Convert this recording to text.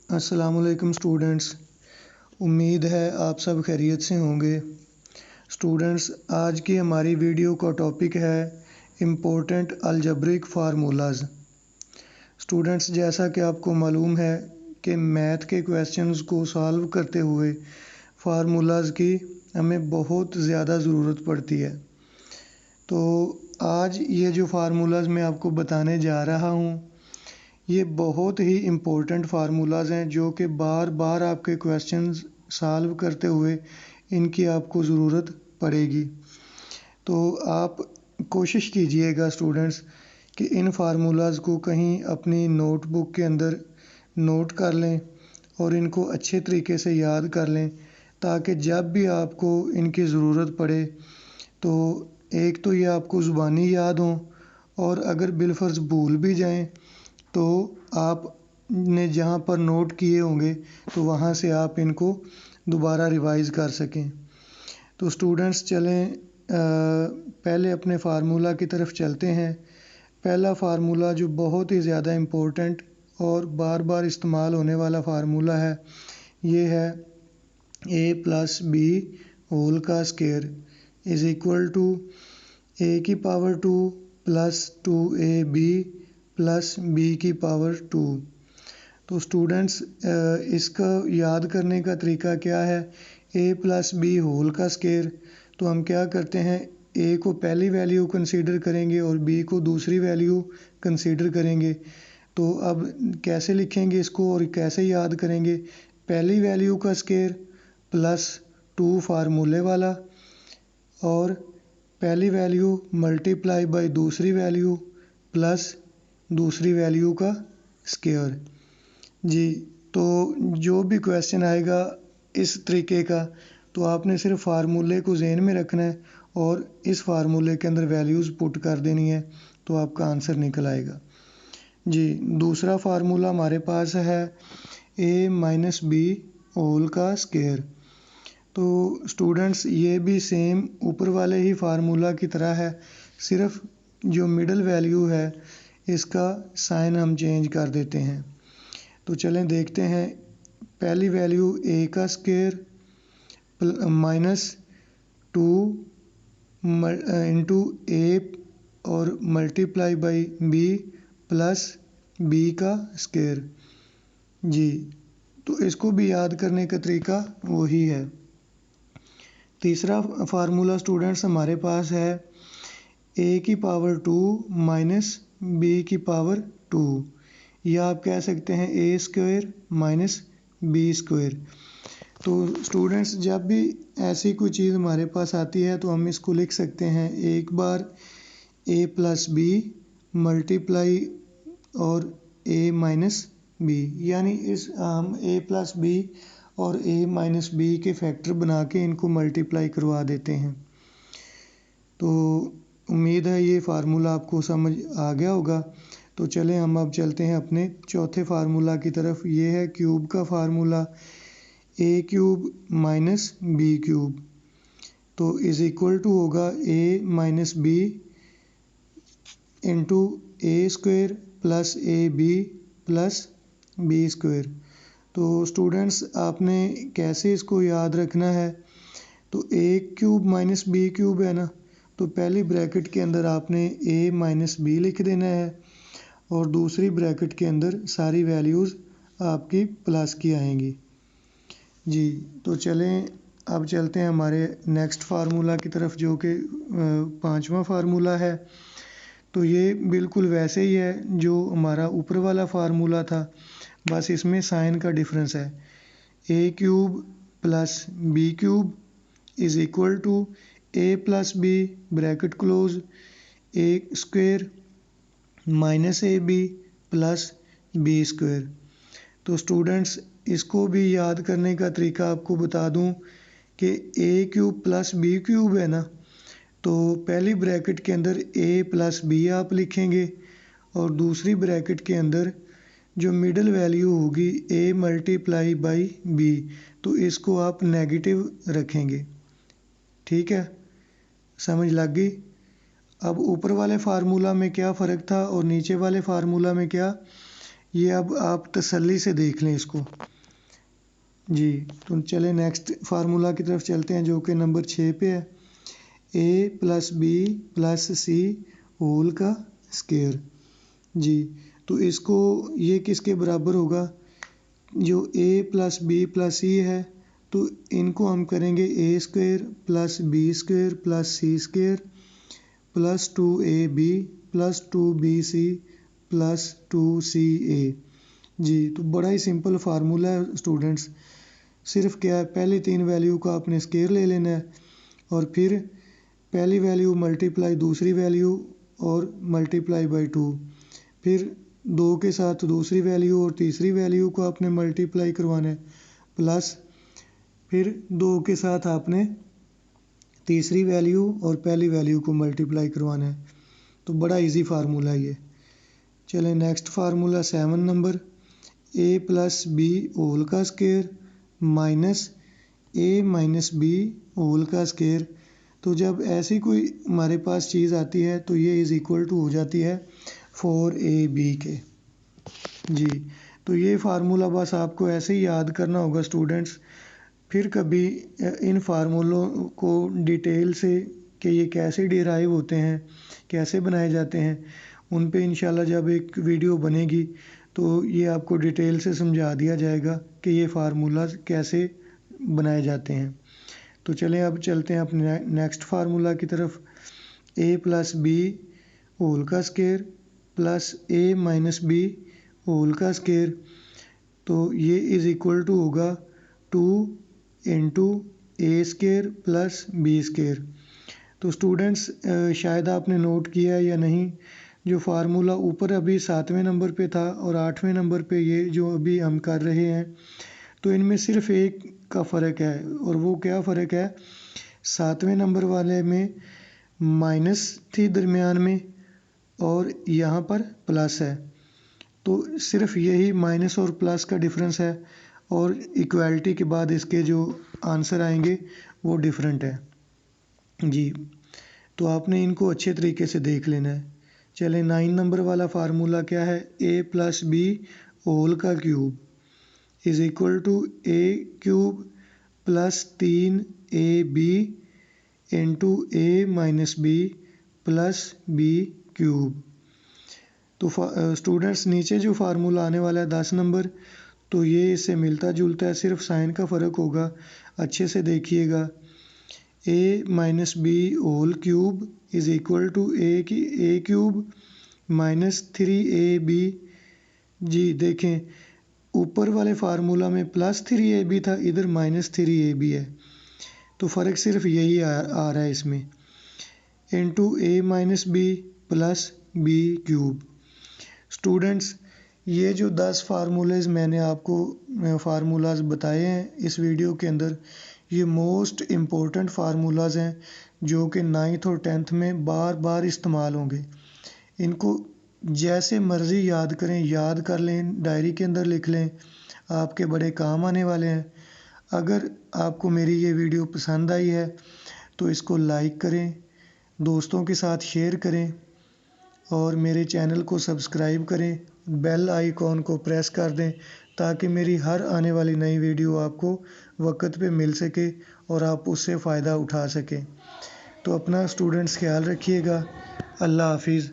अस्सलामुअलैकुम स्टूडेंट्स। उम्मीद है आप सब खैरियत से होंगे। स्टूडेंट्स, आज की हमारी वीडियो का टॉपिक है इम्पोर्टेंट अलजेब्रिक फार्मूलाज। स्टूडेंट्स, जैसा कि आपको मालूम है कि मैथ के क्वेश्चंस को सॉल्व करते हुए फार्मूलाज की हमें बहुत ज़्यादा ज़रूरत पड़ती है। तो आज ये जो फार्मूलाज मैं आपको बताने जा रहा हूँ, ये बहुत ही इम्पोर्टेंट फार्मूलाज हैं जो कि बार बार आपके क्वेश्चंस सॉल्व करते हुए इनकी आपको ज़रूरत पड़ेगी। तो आप कोशिश कीजिएगा स्टूडेंट्स कि इन फार्मूलाज को कहीं अपनी नोटबुक के अंदर नोट कर लें और इनको अच्छे तरीके से याद कर लें, ताकि जब भी आपको इनकी ज़रूरत पड़े तो एक तो ये आपको ज़ुबानी याद हों, और अगर बिलफर्ज भूल भी जाएं तो आपने जहाँ पर नोट किए होंगे तो वहाँ से आप इनको दोबारा रिवाइज़ कर सकें। तो स्टूडेंट्स, चलें पहले अपने फार्मूला की तरफ चलते हैं। पहला फार्मूला जो बहुत ही ज़्यादा इम्पोर्टेंट और बार बार इस्तेमाल होने वाला फार्मूला है, ये है a प्लस बी होल का square is equal to a की power 2 plus 2ab plus b की पावर 2। तो स्टूडेंट्स, इसका याद करने का तरीका क्या है? a प्लस बी होल का स्क्वायर, तो हम क्या करते हैं, a को पहली वैल्यू कंसीडर करेंगे और b को दूसरी वैल्यू कंसीडर करेंगे। तो अब कैसे लिखेंगे इसको और कैसे याद करेंगे? पहली वैल्यू का स्क्वायर प्लस 2 फार्मूले वाला, और पहली वैल्यू मल्टीप्लाई बाय दूसरी वैल्यू प्लस दूसरी वैल्यू का स्क्वायर। जी, तो जो भी क्वेश्चन आएगा इस तरीके का, तो आपने सिर्फ फार्मूले को ज़हन में रखना है और इस फार्मूले के अंदर वैल्यूज़ पुट कर देनी है, तो आपका आंसर निकल आएगा। जी, दूसरा फार्मूला हमारे पास है a माइनस बी होल का स्क्वायर। तो स्टूडेंट्स, ये भी सेम ऊपर वाले ही फार्मूला की तरह है, सिर्फ जो मिडल वैल्यू है इसका साइन हम चेंज कर देते हैं। तो चलें देखते हैं। पहली वैल्यू a का स्क्वायर माइनस 2 इंटू a और multiply by b plus b का स्क्वायर। जी, तो इसको भी याद करने का तरीका वही है। तीसरा फार्मूला स्टूडेंट्स हमारे पास है a की पावर 2 माइनस b की पावर 2, या आप कह सकते हैं a square minus b square. तो स्टूडेंट्स, जब भी ऐसी कोई चीज़ हमारे पास आती है तो हम इसको लिख सकते हैं एक बार a प्लस बी मल्टीप्लाई और a माइनस बी, यानी इस हम a प्लस बी और a माइनस बी के फैक्टर बना के इनको मल्टीप्लाई करवा देते हैं। तो उम्मीद है ये फार्मूला आपको समझ आ गया होगा। तो चलें हम अब चलते हैं अपने चौथे फार्मूला की तरफ। ये है क्यूब का formula, a cube minus b cube, तो इज़ इक्वल टू होगा a minus b into a square plus a b plus b square. तो स्टूडेंट्स, आपने कैसे इसको याद रखना है? तो a cube minus b cube है ना, तो पहली ब्रैकेट के अंदर आपने a माइनस बी लिख देना है और दूसरी ब्रैकेट के अंदर सारी वैल्यूज़ आपकी प्लस की आएंगी। जी, तो चलें अब चलते हैं हमारे नेक्स्ट फार्मूला की तरफ, जो कि पांचवा फार्मूला है। तो ये बिल्कुल वैसे ही है जो हमारा ऊपर वाला फार्मूला था, बस इसमें साइन का डिफरेंस है। a cube plus b cube is equal to a plus b bracket close a square minus a b plus b square. तो स्टूडेंट्स, इसको भी याद करने का तरीका आपको बता दूं कि a cube plus b cube है ना, तो पहली ब्रैकेट के अंदर a प्लस बी आप लिखेंगे और दूसरी ब्रैकेट के अंदर जो मिडल वैल्यू होगी a मल्टीप्लाई बाई b, तो इसको आप नेगेटिव रखेंगे। ठीक है, समझ लग गई? अब ऊपर वाले फार्मूला में क्या फ़र्क था और नीचे वाले फार्मूला में क्या? ये अब आप तसल्ली से देख लें इसको जी। तो चले नेक्स्ट फार्मूला की तरफ चलते हैं जो कि नंबर 6 पे है। a plus b plus c whole का स्क्वायर जी। तो इसको ये किसके बराबर होगा, जो a plus b plus c है तो इनको हम करेंगे a square plus b square plus c square plus 2ab plus 2bc plus 2ca जी। तो बड़ा ही सिंपल फार्मूला है स्टूडेंट्स। सिर्फ क्या है, पहली 3 वैल्यू का आपने स्क्वायर ले लेना है और फिर पहली वैल्यू मल्टीप्लाई दूसरी वैल्यू और मल्टीप्लाई बाय 2, फिर 2 के साथ दूसरी वैल्यू और तीसरी वैल्यू को आपने मल्टीप्लाई करवाना है, प्लस फिर 2 के साथ आपने तीसरी वैल्यू और पहली वैल्यू को मल्टीप्लाई करवाना है। तो बड़ा इजी फार्मूला है ये। चलें next formula 7 number, a plus b whole का square minus a minus b whole का स्क्वायर। तो जब ऐसी कोई हमारे पास चीज़ आती है तो ये इज़ इक्वल टू हो जाती है 4ab के जी। तो ये फार्मूला बस आपको ऐसे ही याद करना होगा स्टूडेंट्स। फिर कभी इन फार्मूलों को डिटेल से कि ये कैसे डिराइव होते हैं, कैसे बनाए जाते हैं, उन पे इंशाल्लाह जब एक वीडियो बनेगी तो ये आपको डिटेल से समझा दिया जाएगा कि ये फार्मूलाज कैसे बनाए जाते हैं। तो चलें अब चलते हैं अपने नेक्स्ट फार्मूला की तरफ। a प्लस बी होल का square plus a minus b whole का स्क्वायर। तो ये इज़ इक्वल टू होगा 2 into a square plus b square. तो स्टूडेंट्स शायद आपने नोट किया है या नहीं, जो फार्मूला ऊपर अभी 7वें नंबर पे था और 8वें नंबर पे ये जो अभी हम कर रहे हैं, तो इनमें सिर्फ एक का फ़र्क है। और वो क्या फ़र्क है, 7वें नंबर वाले में माइनस थी दरमियान में और यहाँ पर प्लस है। तो सिर्फ यही माइनस और प्लस का डिफरेंस है और इक्वालिटी के बाद इसके जो आंसर आएंगे वो डिफरेंट है जी। तो आपने इनको अच्छे तरीके से देख लेना है। चलें 9 नंबर वाला फार्मूला क्या है, a प्लस बी होल का cube is equal to a cube plus 3ab into a minus b plus b cube. तो स्टूडेंट्स नीचे जो फार्मूला आने वाला है 10 नंबर, तो ये इससे मिलता जुलता है, सिर्फ साइन का फ़र्क होगा। अच्छे से देखिएगा, a minus b whole cube is equal to a cube minus 3ab जी। देखें ऊपर वाले फार्मूला में प्लस 3ab था, इधर माइनस 3ab है, तो फ़र्क सिर्फ यही आ रहा है इसमें, into a minus b plus b cube. Students ये जो 10 फार्मूलेज़ मैंने आपको फार्मूलाज बताए हैं इस वीडियो के अंदर, ये मोस्ट इम्पोर्टेंट फार्मूलाज हैं जो कि 9th और 10th में बार बार इस्तेमाल होंगे। इनको जैसे मर्ज़ी याद करें, याद कर लें, डायरी के अंदर लिख लें, आपके बड़े काम आने वाले हैं। अगर आपको मेरी ये वीडियो पसंद आई है तो इसको लाइक करें, दोस्तों के साथ शेयर करें और मेरे चैनल को सब्सक्राइब करें, बेल आइकॉन को प्रेस कर दें ताकि मेरी हर आने वाली नई वीडियो आपको वक्त पे मिल सके और आप उससे फ़ायदा उठा सकें। तो अपना स्टूडेंट्स ख्याल रखिएगा। अल्लाह हाफिज़।